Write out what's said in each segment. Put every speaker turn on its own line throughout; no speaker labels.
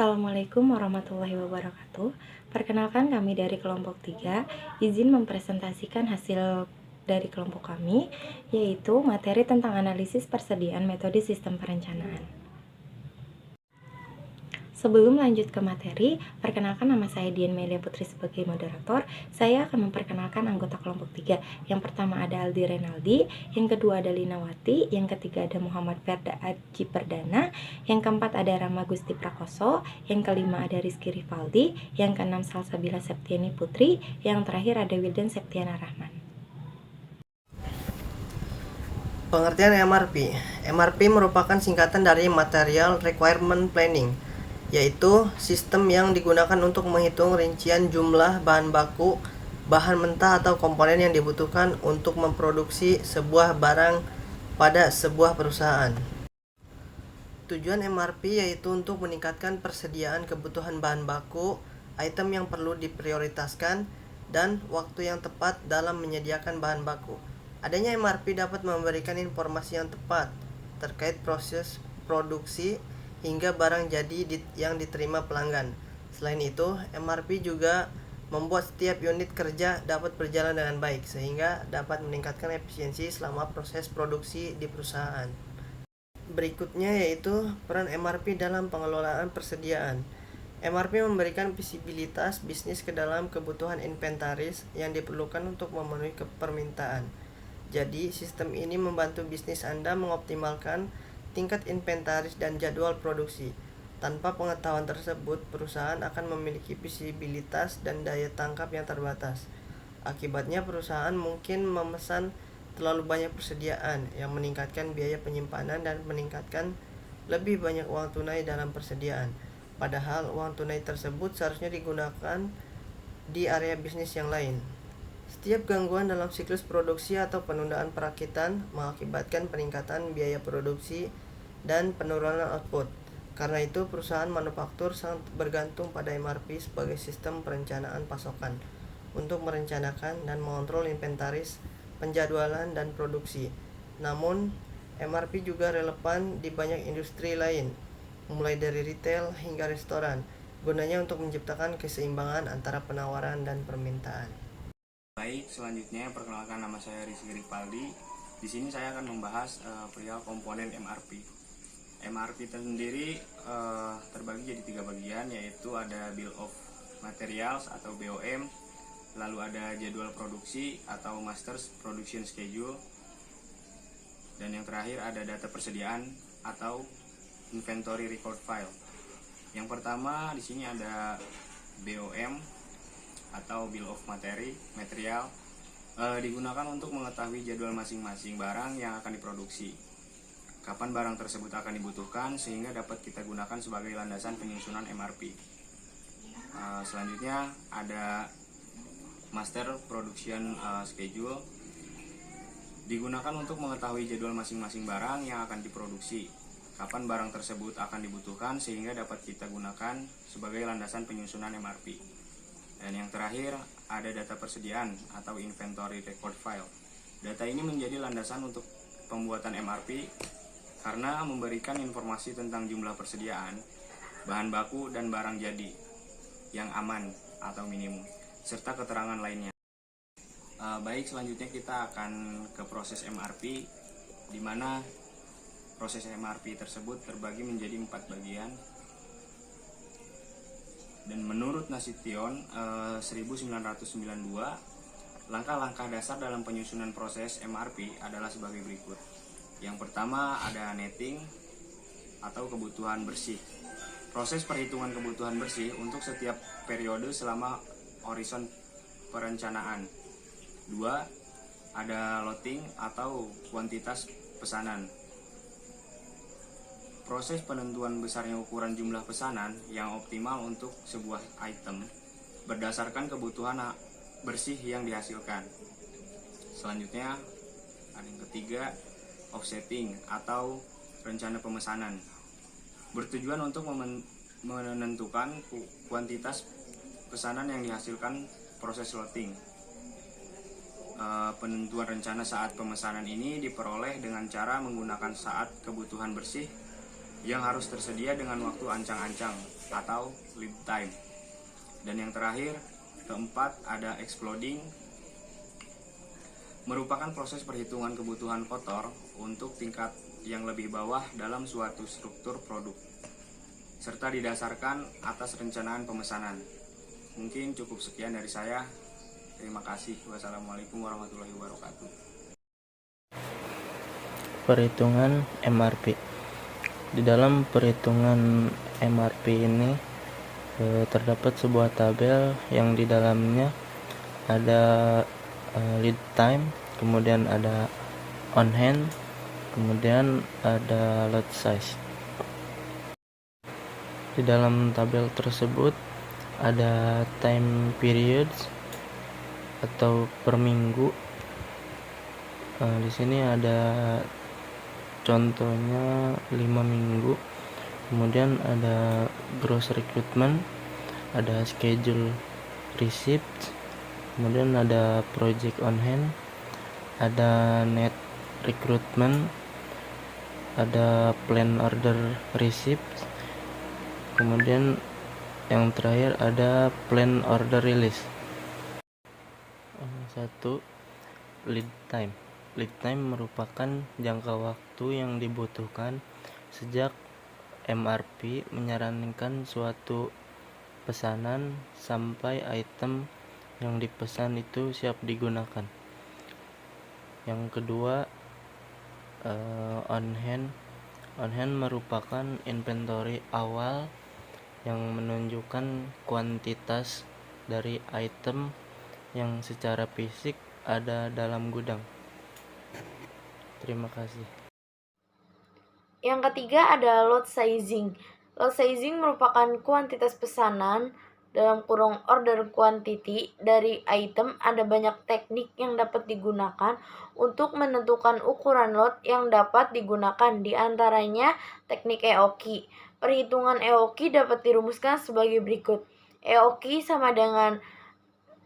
Assalamualaikum warahmatullahi wabarakatuh. Perkenalkan kami dari kelompok 3, izin mempresentasikan hasil dari kelompok kami, yaitu materi tentang analisis persediaan metode sistem perencanaan. Sebelum lanjut ke materi, perkenalkan nama saya Dian Melia Putri sebagai moderator. Saya akan memperkenalkan anggota kelompok 3. Yang pertama ada Aldi Renaldi, yang kedua ada Linawati, yang ketiga ada Muhammad Ferda Aji Perdana, yang keempat ada Rama Gusti Prakoso, yang kelima ada Rizky Rivaldi, yang keenam Salsabila Septiani Putri, yang terakhir ada Wildan Septiana Rahman.
Pengertian MRP. MRP merupakan singkatan dari Material Requirement Planning, yaitu sistem yang digunakan untuk menghitung rincian jumlah bahan baku, bahan mentah atau komponen yang dibutuhkan untuk memproduksi sebuah barang pada sebuah perusahaan. Tujuan MRP yaitu untuk meningkatkan persediaan kebutuhan bahan baku, item yang perlu diprioritaskan, dan waktu yang tepat dalam menyediakan bahan baku. Adanya MRP dapat memberikan informasi yang tepat terkait proses produksi hingga barang jadi yang diterima pelanggan. Selain itu, MRP juga membuat setiap unit kerja dapat berjalan dengan baik sehingga dapat meningkatkan efisiensi selama proses produksi di perusahaan. Berikutnya yaitu peran MRP dalam pengelolaan persediaan. MRP memberikan visibilitas bisnis ke dalam kebutuhan inventaris yang diperlukan untuk memenuhi permintaan. Jadi, sistem ini membantu bisnis Anda mengoptimalkan tingkat inventaris dan jadwal produksi. Tanpa pengetahuan tersebut, perusahaan akan memiliki visibilitas dan daya tangkap yang terbatas. Akibatnya, perusahaan mungkin memesan terlalu banyak persediaan yang meningkatkan biaya penyimpanan dan meningkatkan lebih banyak uang tunai dalam persediaan. Padahal uang tunai tersebut seharusnya digunakan di area bisnis yang lain. Setiap gangguan dalam siklus produksi atau penundaan perakitan mengakibatkan peningkatan biaya produksi dan penurunan output. Karena itu, perusahaan manufaktur sangat bergantung pada MRP sebagai sistem perencanaan pasokan untuk merencanakan dan mengontrol inventaris, penjadwalan, dan produksi. Namun, MRP juga relevan di banyak industri lain, mulai dari retail hingga restoran, gunanya untuk menciptakan keseimbangan antara penawaran dan permintaan.
Baik, selanjutnya perkenalkan nama saya Rizky Rivaldi. Di sini saya akan membahas perihal komponen MRP. MRP sendiri terbagi jadi 3 bagian, yaitu ada Bill of Materials atau BOM, lalu ada jadwal produksi atau Master's Production Schedule, dan yang terakhir ada data persediaan atau Inventory Record File. Yang pertama di sini ada BOM atau Bill of Material, digunakan untuk mengetahui jadwal masing-masing barang yang akan diproduksi, kapan barang tersebut akan dibutuhkan, sehingga dapat kita gunakan sebagai landasan penyusunan MRP. Selanjutnya ada Master Production Schedule, digunakan untuk mengetahui jadwal masing-masing barang yang akan diproduksi, kapan barang tersebut akan dibutuhkan, sehingga dapat kita gunakan sebagai landasan penyusunan MRP. Dan yang terakhir ada data persediaan atau Inventory Record File. Data ini menjadi landasan untuk pembuatan MRP karena memberikan informasi tentang jumlah persediaan, bahan baku, dan barang jadi yang aman atau minimum, serta keterangan lainnya. Baik, selanjutnya kita akan ke proses MRP, di mana proses MRP tersebut terbagi menjadi 4 bagian. Dan menurut Nasution 1992, langkah-langkah dasar dalam penyusunan proses MRP adalah sebagai berikut. Yang pertama ada netting atau kebutuhan bersih. Proses perhitungan kebutuhan bersih untuk setiap periode selama horizon perencanaan. 2. Ada loading atau kuantitas pesanan. Proses penentuan besarnya ukuran jumlah pesanan yang optimal untuk sebuah item berdasarkan kebutuhan bersih yang dihasilkan. Selanjutnya ada yang ketiga, offsetting atau rencana pemesanan, bertujuan untuk menentukan kuantitas pesanan yang dihasilkan proses loading. Penentuan rencana saat pemesanan ini diperoleh dengan cara menggunakan saat kebutuhan bersih yang harus tersedia dengan waktu ancang-ancang atau lead time. Dan yang terakhir, keempat, ada exploding, merupakan proses perhitungan kebutuhan kotor untuk tingkat yang lebih bawah dalam suatu struktur produk, serta didasarkan atas rencanaan pemesanan. Mungkin cukup sekian dari saya. Terima kasih. Wassalamualaikum warahmatullahi wabarakatuh.
Perhitungan MRP. Di dalam perhitungan MRP ini terdapat sebuah tabel yang di dalamnya ada lead time, kemudian ada on hand, kemudian ada lot size. Di dalam tabel tersebut ada time periods atau per minggu. Di sini ada contohnya 5 minggu. Kemudian ada gross recruitment, ada schedule receipt, kemudian ada project on hand, ada net recruitment, ada plan order receipt, kemudian yang terakhir ada plan order release. 1. Lead time. Lead time merupakan jangka waktu yang dibutuhkan sejak MRP menyarankan suatu pesanan sampai item yang dipesan itu siap digunakan. Yang kedua, on hand. On hand merupakan inventory awal yang menunjukkan kuantitas dari item yang secara fisik ada dalam gudang. Terima kasih.
Yang ketiga ada lot sizing. Lot sizing merupakan kuantitas pesanan dalam kurung order quantity dari item. Ada banyak teknik yang dapat digunakan untuk menentukan ukuran lot yang dapat digunakan, di antaranya teknik EOKI. Perhitungan EOKI dapat dirumuskan sebagai berikut. EOKI sama dengan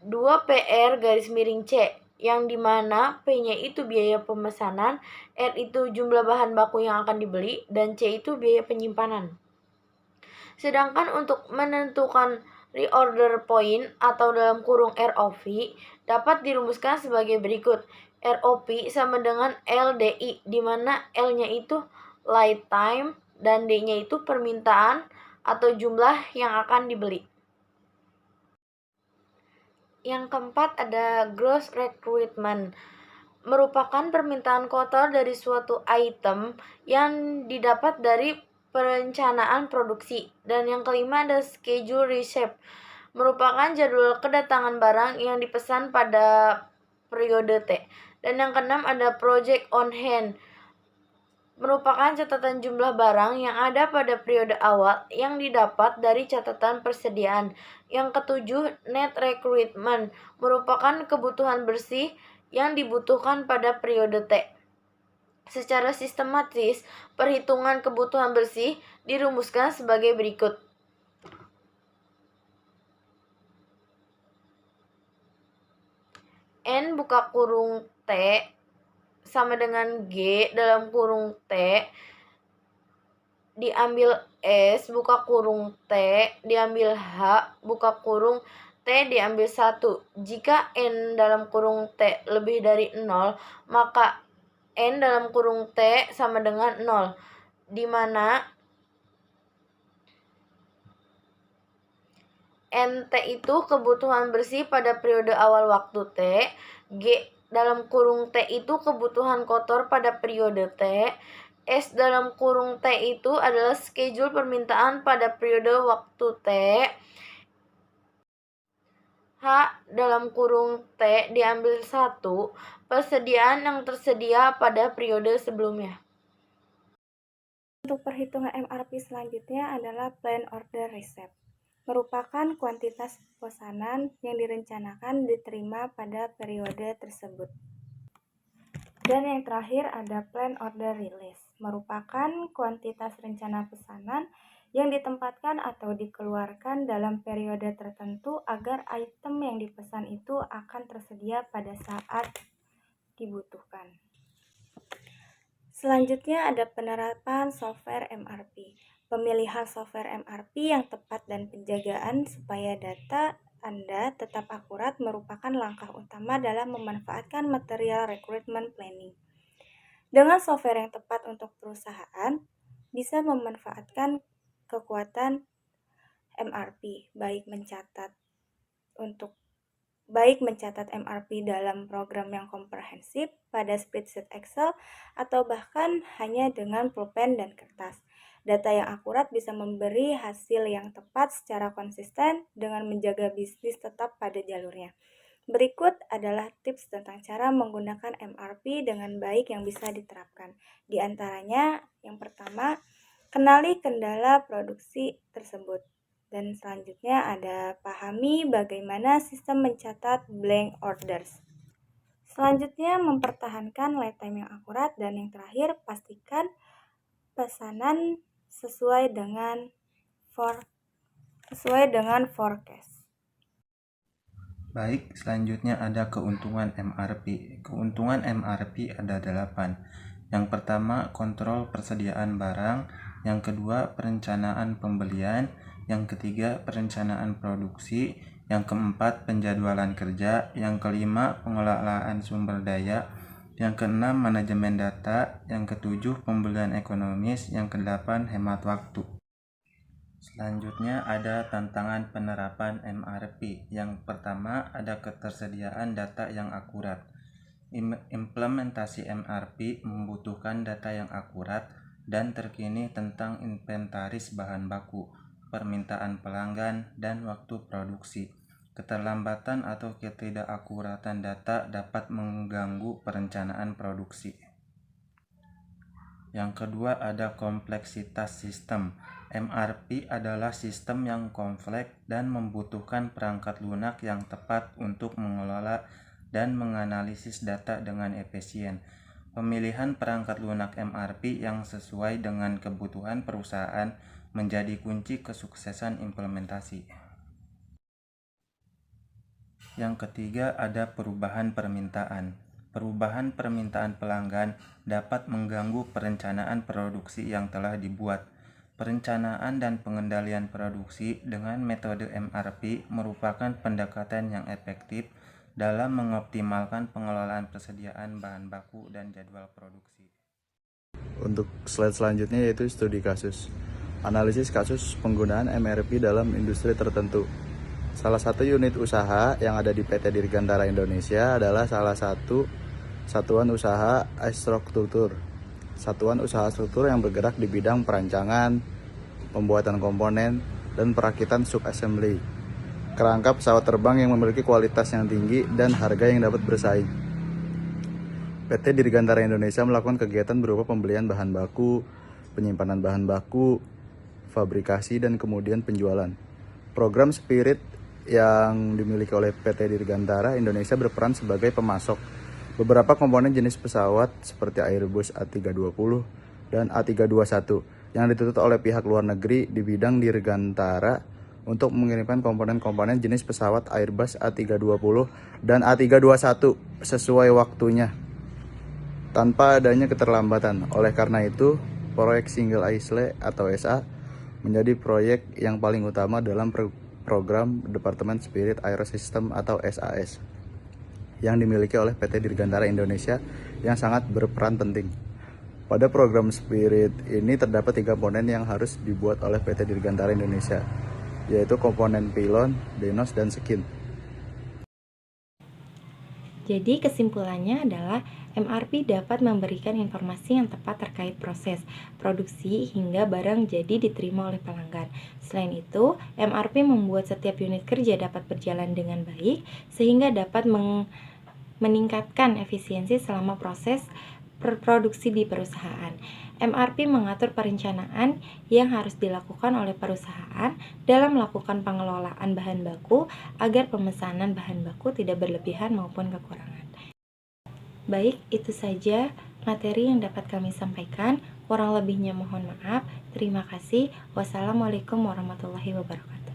2PR garis miring C, yang dimana P-nya itu biaya pemesanan, R itu jumlah bahan baku yang akan dibeli, dan C itu biaya penyimpanan. Sedangkan untuk menentukan reorder point atau dalam kurung ROV dapat dirumuskan sebagai berikut. ROP sama dengan LDI, di mana L-nya itu light time dan D-nya itu permintaan atau jumlah yang akan dibeli. Yang keempat ada gross recruitment, merupakan permintaan kotor dari suatu item yang didapat dari perencanaan produksi. Dan yang kelima ada schedule receipt, merupakan jadwal kedatangan barang yang dipesan pada periode T. Dan yang keenam ada project on hand, merupakan catatan jumlah barang yang ada pada periode awal yang didapat dari catatan persediaan. Yang ketujuh, net recruitment, merupakan kebutuhan bersih yang dibutuhkan pada periode T. Secara sistematis, perhitungan kebutuhan bersih dirumuskan sebagai berikut. N buka kurung T sama dengan G dalam kurung T diambil S buka kurung T diambil H buka kurung T diambil 1. Jika N dalam kurung T lebih dari 0, maka N dalam kurung T sama dengan 0, di mana NT itu kebutuhan bersih pada periode awal waktu T, G dalam kurung T itu kebutuhan kotor pada periode T, S dalam kurung T itu adalah schedule permintaan pada periode waktu T, H dalam kurung T diambil 1, persediaan yang tersedia pada periode sebelumnya.
Untuk perhitungan MRP selanjutnya adalah plan order receipt, merupakan kuantitas pesanan yang direncanakan diterima pada periode tersebut. Dan yang terakhir ada plan order release, merupakan kuantitas rencana pesanan yang ditempatkan atau dikeluarkan dalam periode tertentu agar item yang dipesan itu akan tersedia pada saat dibutuhkan. Selanjutnya ada penerapan software MRP. Pemilihan software MRP yang tepat dan penjagaan supaya data Anda tetap akurat merupakan langkah utama dalam memanfaatkan material recruitment planning. Dengan software yang tepat untuk perusahaan, bisa memanfaatkan kekuatan MRP, baik mencatat MRP dalam program yang komprehensif pada spreadsheet Excel atau bahkan hanya dengan pulpen dan kertas. Data yang akurat bisa memberi hasil yang tepat secara konsisten dengan menjaga bisnis tetap pada jalurnya. Berikut adalah tips tentang cara menggunakan MRP dengan baik yang bisa diterapkan. Di antaranya, yang pertama, kenali kendala produksi tersebut. Dan selanjutnya ada pahami bagaimana sistem mencatat blank orders. Selanjutnya mempertahankan lead time yang akurat, dan yang terakhir pastikan pesanan sesuai dengan forecast.
Baik, selanjutnya ada keuntungan MRP. Keuntungan MRP ada 8. Yang pertama, kontrol persediaan barang. Yang kedua, perencanaan pembelian. Yang ketiga, perencanaan produksi. Yang keempat, penjadwalan kerja. Yang kelima, pengelolaan sumber daya. Yang keenam, manajemen data. Yang ketujuh, pembelian ekonomis. Yang kedelapan, hemat waktu. Selanjutnya ada tantangan penerapan MRP. Yang pertama ada ketersediaan data yang akurat. Implementasi MRP membutuhkan data yang akurat dan terkini tentang inventaris bahan baku, permintaan pelanggan, dan waktu produksi. Keterlambatan atau ketidakakuratan data dapat mengganggu perencanaan produksi. Yang kedua ada kompleksitas sistem. MRP adalah sistem yang kompleks dan membutuhkan perangkat lunak yang tepat untuk mengelola dan menganalisis data dengan efisien. Pemilihan perangkat lunak MRP yang sesuai dengan kebutuhan perusahaan menjadi kunci kesuksesan implementasi. Yang ketiga ada perubahan permintaan. Perubahan permintaan pelanggan dapat mengganggu perencanaan produksi yang telah dibuat. Perencanaan dan pengendalian produksi dengan metode MRP merupakan pendekatan yang efektif dalam mengoptimalkan pengelolaan persediaan bahan baku dan jadwal produksi.
Untuk slide selanjutnya yaitu studi kasus. Analisis kasus penggunaan MRP dalam industri tertentu. Salah satu unit usaha yang ada di PT Dirgantara Indonesia adalah salah satu satuan usaha struktur. Satuan usaha struktur yang bergerak di bidang perancangan, pembuatan komponen, dan perakitan subassembly. Kerangka pesawat terbang yang memiliki kualitas yang tinggi dan harga yang dapat bersaing. PT Dirgantara Indonesia melakukan kegiatan berupa pembelian bahan baku, penyimpanan bahan baku, fabrikasi, dan kemudian penjualan. Program Spirit yang dimiliki oleh PT Dirgantara Indonesia berperan sebagai pemasok beberapa komponen jenis pesawat seperti Airbus A320 dan A321 yang dituntut oleh pihak luar negeri di bidang Dirgantara untuk mengirimkan komponen-komponen jenis pesawat Airbus A320 dan A321 sesuai waktunya tanpa adanya keterlambatan. Oleh karena itu, proyek Single Aisle atau SA menjadi proyek yang paling utama dalam program Departemen Spirit Aerosystem atau SAS yang dimiliki oleh PT Dirgantara Indonesia yang sangat berperan penting. Pada program Spirit ini terdapat 3 komponen yang harus dibuat oleh PT Dirgantara Indonesia, yaitu komponen pilon, denos, dan skin.
Jadi kesimpulannya adalah MRP dapat memberikan informasi yang tepat terkait proses produksi hingga barang jadi diterima oleh pelanggan. Selain itu, MRP membuat setiap unit kerja dapat berjalan dengan baik sehingga dapat meningkatkan efisiensi selama proses produksi di perusahaan. MRP mengatur perencanaan yang harus dilakukan oleh perusahaan dalam melakukan pengelolaan bahan baku agar pemesanan bahan baku tidak berlebihan maupun kekurangan. Baik, itu saja materi yang dapat kami sampaikan. Kurang lebihnya mohon maaf. Terima kasih. Wassalamualaikum warahmatullahi wabarakatuh.